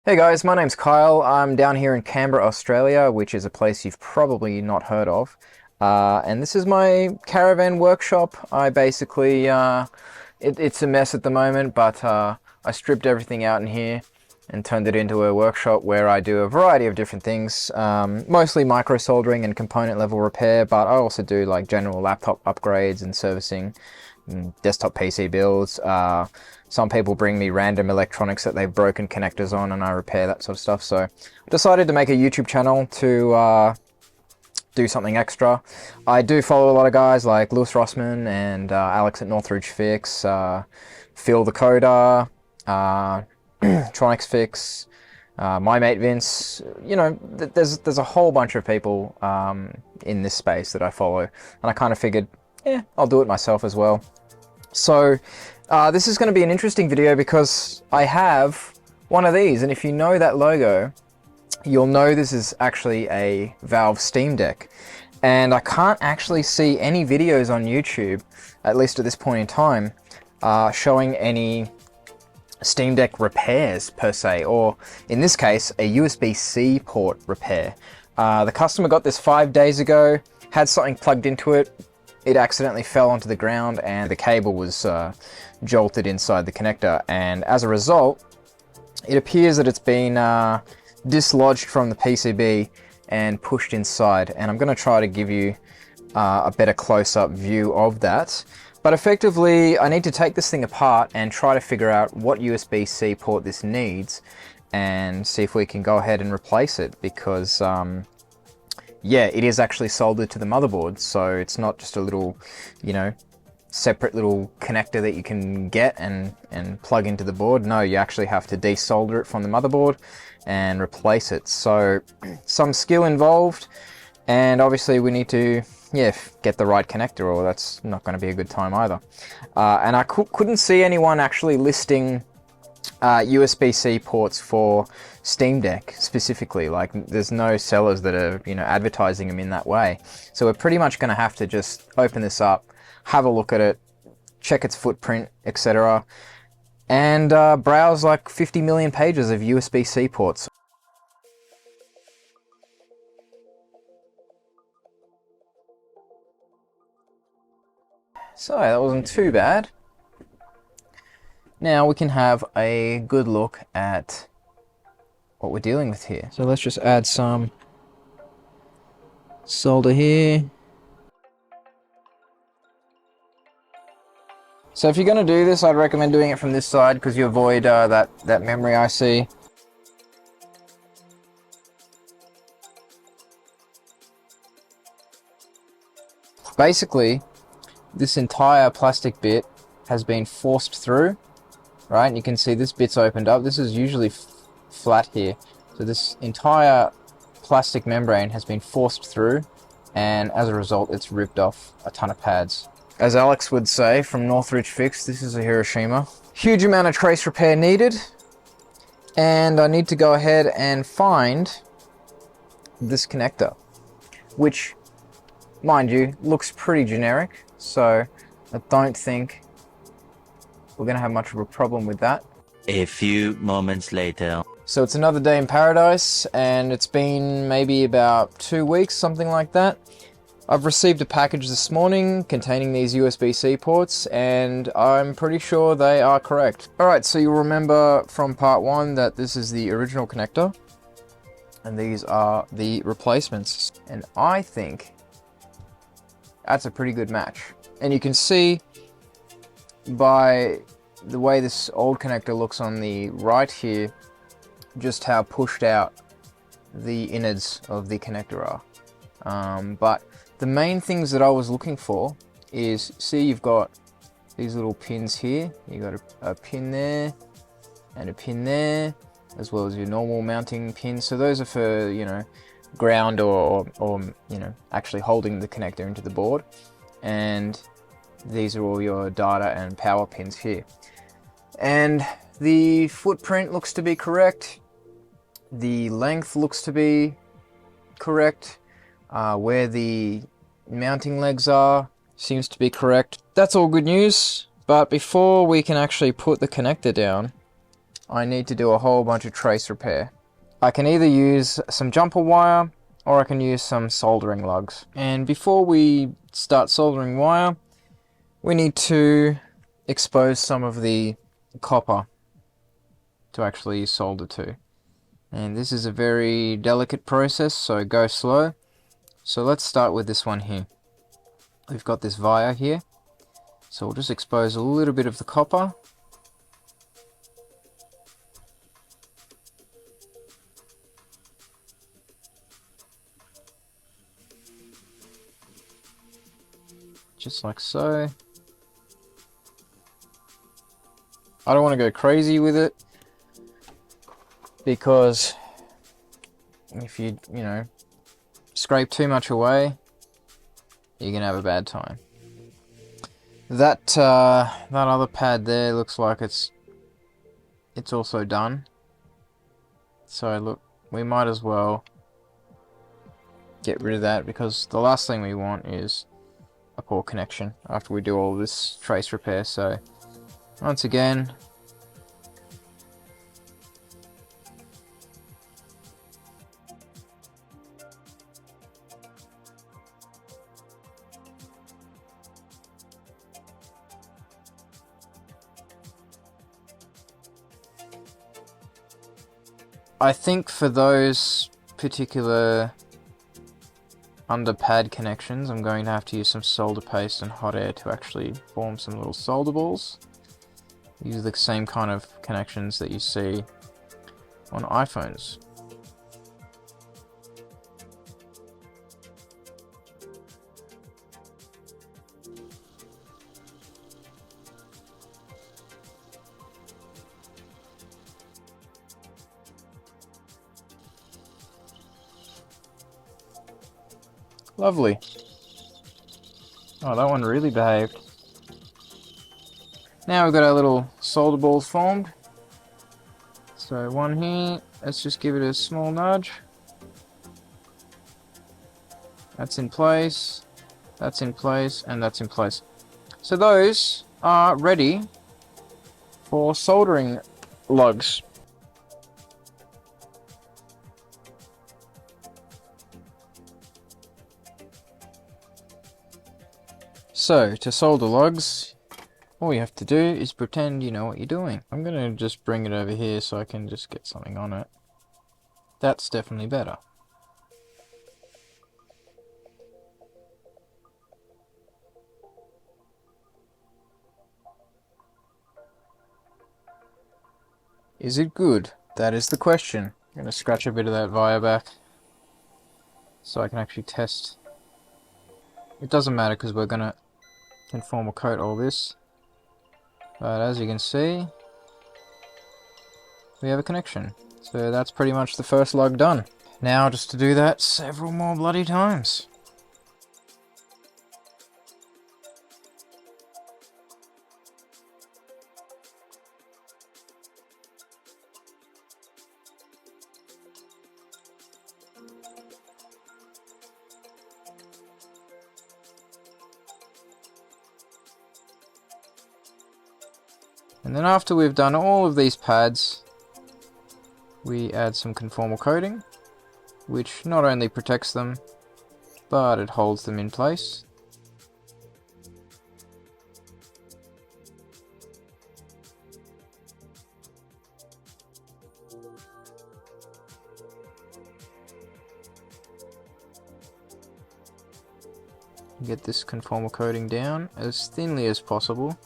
Hey guys, my name's Kyle. I'm down here in Canberra, Australia, which is a place you've probably not heard of. And this is my caravan workshop. I basically, it's a mess at the moment, but I stripped everything out in here and turned it into a workshop where I do a variety of different things, mostly micro-soldering and component level repair, but I also do like general laptop upgrades and servicing, desktop PC builds. Some people bring me random electronics that they've broken connectors on and I repair that sort of stuff. So I decided to make a YouTube channel to do something extra. I do follow a lot of guys like Lewis Rossman and Alex at Northridge Fix, Phil the Coder, Tronics Fix, my mate Vince. You know, there's a whole bunch of people in this space that I follow, and I kind of figured, yeah, I'll do it myself as well. So this is going to be an interesting video because I have one of these, and if you know that logo, you'll know this is actually a Valve Steam Deck. And I can't actually see any videos on YouTube, at least at this point in time, showing any Steam Deck repairs per se, or in this case, a USB-C port repair. The customer got this 5 days ago, had something plugged into it. It accidentally fell onto the ground and the cable was jolted inside the connector, and as a result it appears that it's been dislodged from the PCB and pushed inside, and I'm going to try to give you a better close-up view of that. But effectively I need to take this thing apart and try to figure out what USB-C port this needs and see if we can go ahead and replace it, because yeah, it is actually soldered to the motherboard, so it's not just a little, you know, separate little connector that you can get and plug into the board. No, you actually have to desolder it from the motherboard and replace it. So some skill involved, and obviously we need to, yeah, get the right connector, or that's not going to be a good time either. And I couldn't see anyone actually listing USB-C ports for Steam Deck specifically. Like, there's no sellers that are, you know, advertising them in that way. So we're pretty much going to have to just open this up, have a look at it, check its footprint, etc., and browse like 50 million pages of USB-C ports. So that wasn't too bad. Now we can have a good look at what we're dealing with here. So let's just add some solder here. So if you're going to do this, I'd recommend doing it from this side because you avoid that memory IC. Basically, this entire plastic bit has been forced through, right? And you can see this bit's opened up. This is usually flat here. So this entire plastic membrane has been forced through, and as a result, it's ripped off a ton of pads. As Alex would say from Northridge Fix, this is a Hiroshima. Huge amount of trace repair needed, and I need to go ahead and find this connector, which, mind you, looks pretty generic, so I don't think we're going to have much of a problem with that. A few moments later. So it's another day in paradise, and it's been maybe about 2 weeks, something like that. I've received a package this morning containing these USB-C ports, and I'm pretty sure they are correct. Alright, so you'll remember from part 1 that this is the original connector, and these are the replacements. And I think that's a pretty good match. And you can see by the way this old connector looks on the right here, just how pushed out the innards of the connector are. But the main things that I was looking for is, see, you've got these little pins here. You've got a pin there and a pin there, as well as your normal mounting pins. So those are for, you know, ground or you know, actually holding the connector into the board. And these are all your data and power pins here. And the footprint looks to be correct. The length looks to be correct. Where the mounting legs are seems to be correct. That's all good news. But before we can actually put the connector down, I need to do a whole bunch of trace repair. I can either use some jumper wire or I can use some soldering lugs. And before we start soldering wire, we need to expose some of the copper to actually solder to. And this is a very delicate process, so go slow. So let's start with this one here. We've got this via here, so we'll just expose a little bit of the copper. Just like so. I don't want to go crazy with it, because if you scrape too much away, you're gonna have a bad time. That other pad there looks like it's also done. So look, we might as well get rid of that, because the last thing we want is a poor connection after we do all this trace repair. So once again, I think for those particular under pad connections, I'm going to have to use some solder paste and hot air to actually form some little solder balls. Use the same kind of connections that you see on iPhones. Lovely. Oh, that one really behaved. Now we've got our little solder balls formed. So one here, let's just give it a small nudge. That's in place, that's in place, and that's in place. So those are ready for soldering lugs. So, to solder lugs, all you have to do is pretend you know what you're doing. I'm going to just bring it over here so I can just get something on it. That's definitely better. Is it good? That is the question. I'm going to scratch a bit of that via back so I can actually test. It doesn't matter because we're going to conformal coat all this. But as you can see, we have a connection. So that's pretty much the first lug done. Now just to do that several more bloody times. And then after we've done all of these pads, we add some conformal coating, which not only protects them, but it holds them in place. Get this conformal coating down as thinly as possible.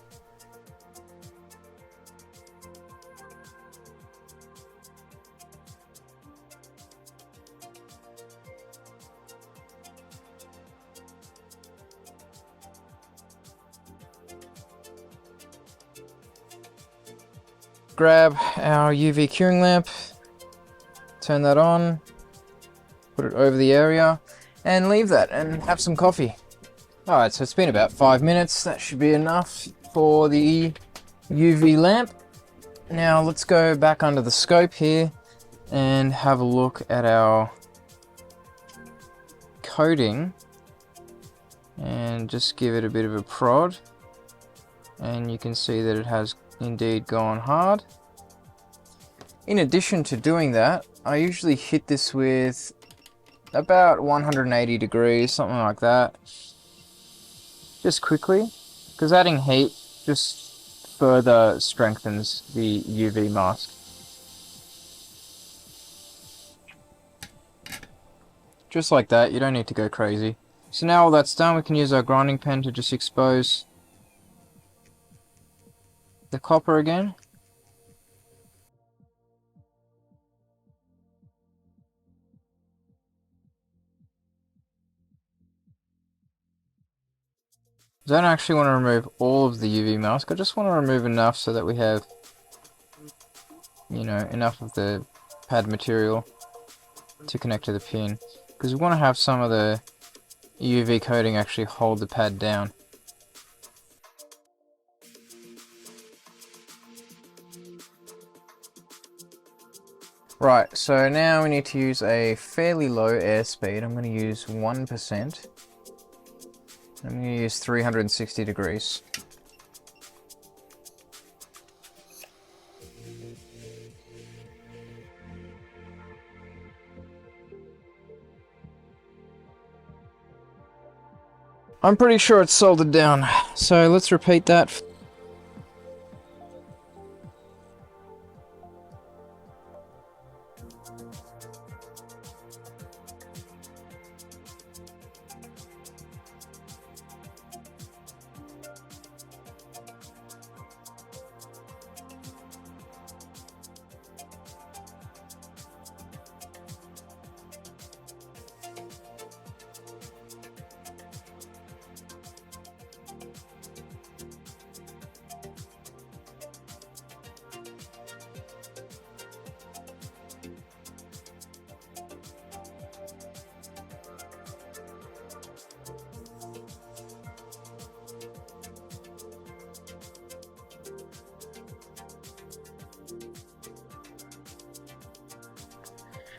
Grab our UV curing lamp, turn that on, put it over the area, and leave that and have some coffee. Alright, so it's been about 5 minutes. That should be enough for the UV lamp. Now let's go back under the scope here and have a look at our coating and just give it a bit of a prod, and you can see that it has indeed gone hard. In addition to doing that, I usually hit this with about 180 degrees, something like that. Just quickly, because adding heat just further strengthens the UV mask. Just like that, you don't need to go crazy. So now all that's done, we can use our grinding pen to just expose the copper again. I don't actually want to remove all of the UV mask, I just want to remove enough so that we have, you know, enough of the pad material to connect to the pin. Because we want to have some of the UV coating actually hold the pad down. Right, so now we need to use a fairly low airspeed. I'm going to use 1%. I'm going to use 360 degrees. I'm pretty sure it's soldered down, so let's repeat that.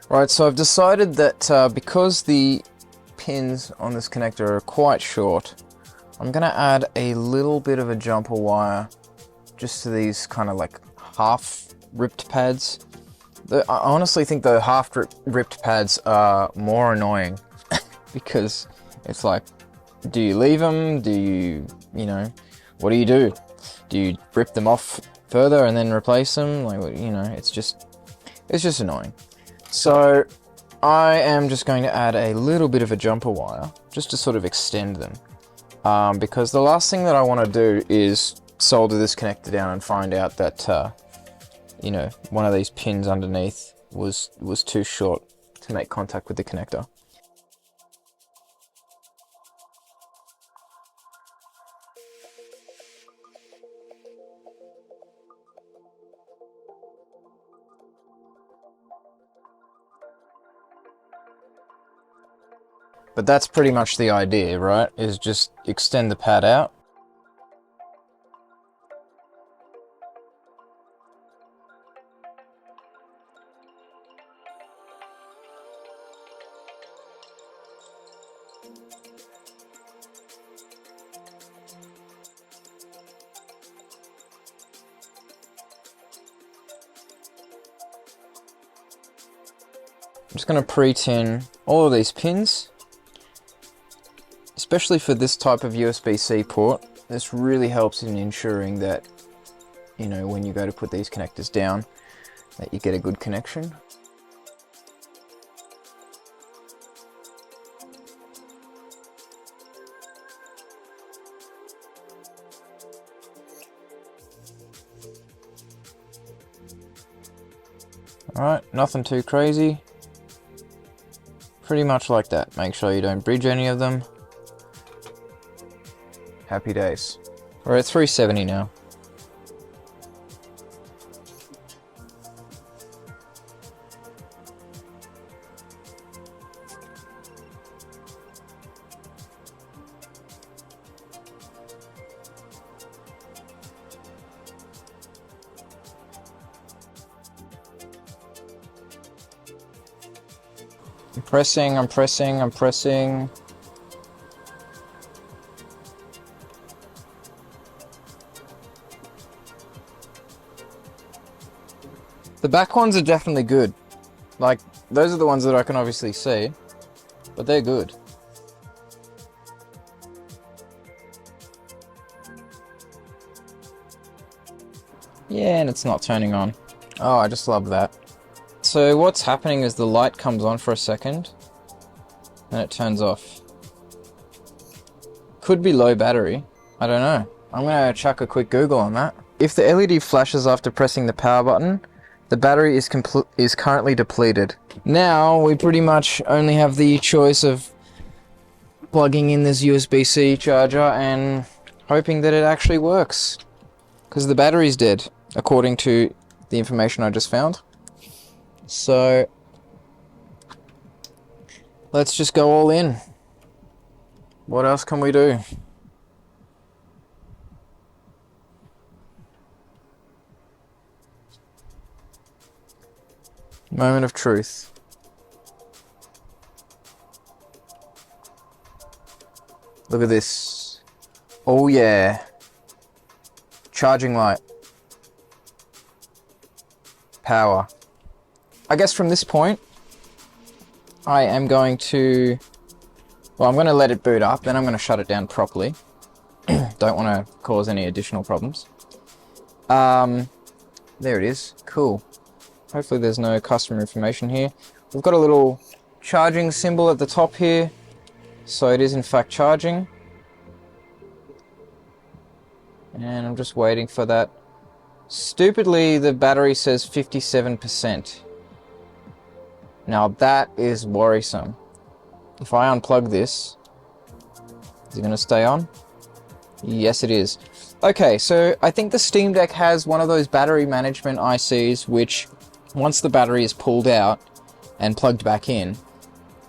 Right, so I've decided that because the pins on this connector are quite short, I'm going to add a little bit of a jumper wire just to these kind of like half ripped pads. I honestly think the half ripped pads are more annoying because it's like, do you leave them? Do you, you know, what do you do? Do you rip them off further and then replace them? Like, you know, it's just annoying. So I am just going to add a little bit of a jumper wire just to sort of extend them, because the last thing that I want to do is solder this connector down and find out that you know, one of these pins underneath was too short to make contact with the connector. But that's pretty much the idea, right? Is just extend the pad out. I'm just going to pre-tin all of these pins, especially for this type of USB-C port. This really helps in ensuring that, you know, when you go to put these connectors down, that you get a good connection. Alright, nothing too crazy. Pretty much like that. Make sure you don't bridge any of them. Happy days. We're at 370 now. I'm pressing, I'm pressing, I'm pressing. The back ones are definitely good. Like, those are the ones that I can obviously see, but they're good. Yeah, and it's not turning on. Oh, I just love that. So what's happening is the light comes on for a second, and it turns off. Could be low battery. I don't know. I'm gonna chuck a quick Google on that. If the LED flashes after pressing the power button, the battery is currently depleted. Now we pretty much only have the choice of plugging in this USB-C charger and hoping that it actually works, because the battery's dead, according to the information I just found. So let's just go all in. What else can we do? Moment of truth. Look at this. Oh yeah. Charging light. Power. I guess from this point, I am going to... Well, I'm going to let it boot up, then I'm going to shut it down properly. Don't want to cause any additional problems. There it is. Cool. Hopefully there's no customer information here. We've got a little charging symbol at the top here. So it is in fact charging. And I'm just waiting for that. Stupidly, the battery says 57%. Now that is worrisome. If I unplug this, is it going to stay on? Yes, it is. Okay, so I think the Steam Deck has one of those battery management ICs which, once the battery is pulled out and plugged back in,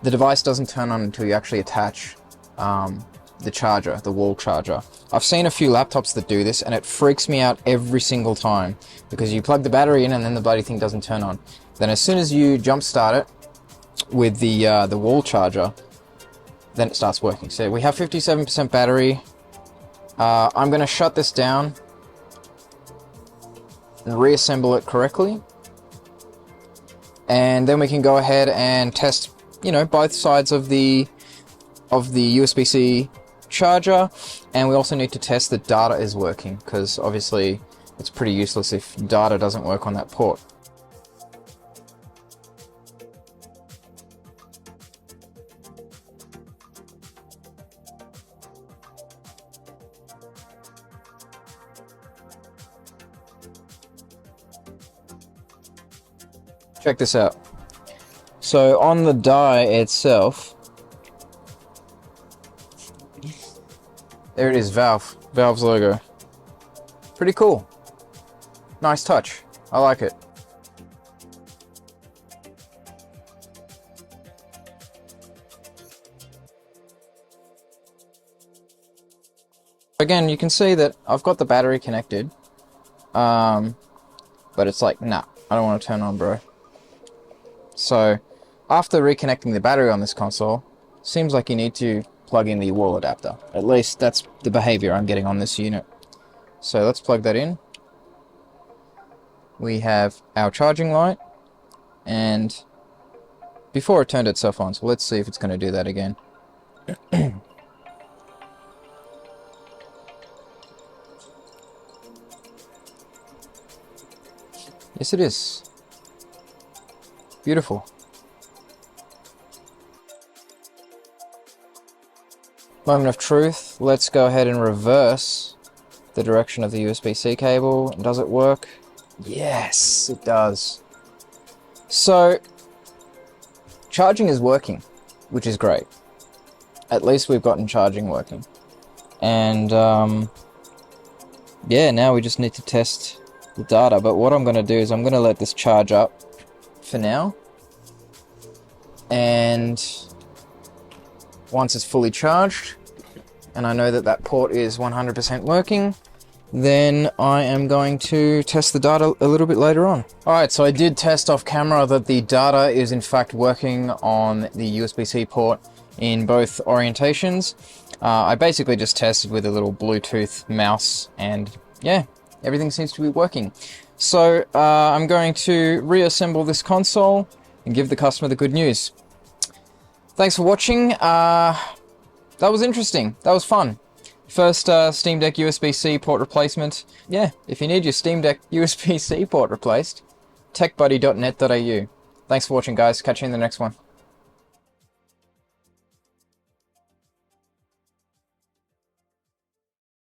the device doesn't turn on until you actually attach the charger, the wall charger. I've seen a few laptops that do this and it freaks me out every single time, because you plug the battery in and then the bloody thing doesn't turn on. Then as soon as you jump start it with the wall charger, then it starts working. So we have 57% battery. I'm going to shut this down and reassemble it correctly, and then we can go ahead and test, you know, both sides of the USB-C charger, and we also need to test that data is working, because obviously it's pretty useless if data doesn't work on that port. Check this out. So on the die itself, there it is, Valve's logo. Pretty cool. Nice touch. I like it. Again, you can see that I've got the battery connected, but it's like, nah, I don't want to turn on, bro. So, after reconnecting the battery on this console, seems like you need to plug in the wall adapter. At least that's the behavior I'm getting on this unit. So let's plug that in. We have our charging light, and before it turned itself on, so let's see if it's going to do that again. Yes, it is. Beautiful. Moment of truth. Let's go ahead and reverse the direction of the USB-C cable. Does it work? Yes, it does. So, charging is working, which is great. At least we've gotten charging working. And, yeah, now we just need to test the data. But what I'm going to do is I'm going to let this charge up for now, and once it's fully charged and I know that that port is 100% working, then I am going to test the data a little bit later on. Alright, so I did test off camera that the data is in fact working on the USB-C port in both orientations. I basically just tested with a little Bluetooth mouse, and yeah, everything seems to be working. So I'm going to reassemble this console and give the customer the good news. Thanks for watching. That was interesting. That was fun. First Steam Deck USB-C port replacement. Yeah, if you need your Steam Deck USB-C port replaced, techbuddy.net.au. Thanks for watching, guys. Catch you in the next one.